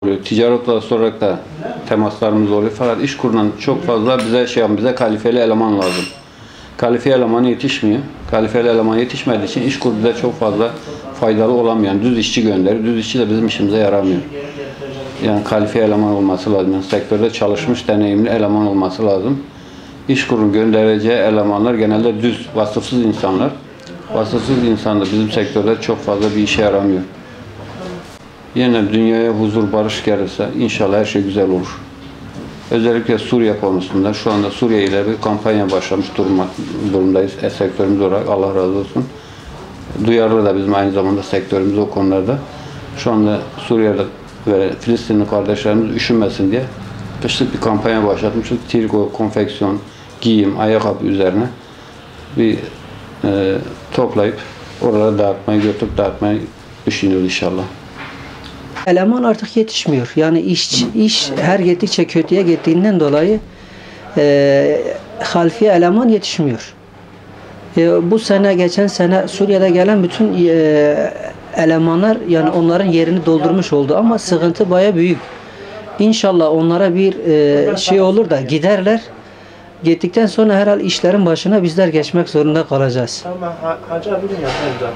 oluyor. Ticaret odası olarak da temaslarımız oluyor. Fakat İşkur'dan çok fazla bize kalifeli eleman lazım. Kalifiye elemanı yetişmiyor. Kalifiyeli eleman yetişmediği için İşkur bize çok fazla faydalı olamayan düz işçi gönderiyor. Düz işçi de bizim işimize yaramıyor. Yani kalifiye eleman olması lazım. Yani sektörde çalışmış, deneyimli eleman olması lazım. İşkur'un göndereceği elemanlar genelde düz, vasıfsız insanlar. Vasıfsız insan da bizim sektörde çok fazla bir işe yaramıyor. Yine dünyaya huzur, barış gelirse inşallah her şey güzel olur. Özellikle Suriye konusunda şu anda Suriye ile bir kampanya başlamış durumdayız. Sektörümüz olarak Allah razı olsun. Duyarlı da bizim aynı zamanda sektörümüz o konularda. Şu anda Suriye'de ve Filistinli kardeşlerimiz üşünmesin diye kışlık bir kampanya başlatmıştık. Triko, konfeksiyon, giyim, ayakkabı üzerine bir toplayıp oralara götürüp dağıtmayı düşünüyoruz inşallah. Eleman artık yetişmiyor. Yani iş her gittikçe kötüye gittiğinden dolayı halfiye eleman yetişmiyor. Bu sene, geçen sene Suriye'de gelen bütün elemanlar yani onların yerini doldurmuş oldu ama sıkıntı baya büyük. İnşallah onlara bir şey olur da giderler. Gittikten sonra herhalde işlerin başına bizler geçmek zorunda kalacağız. Tamam, Hacı abinin yapayım zaten.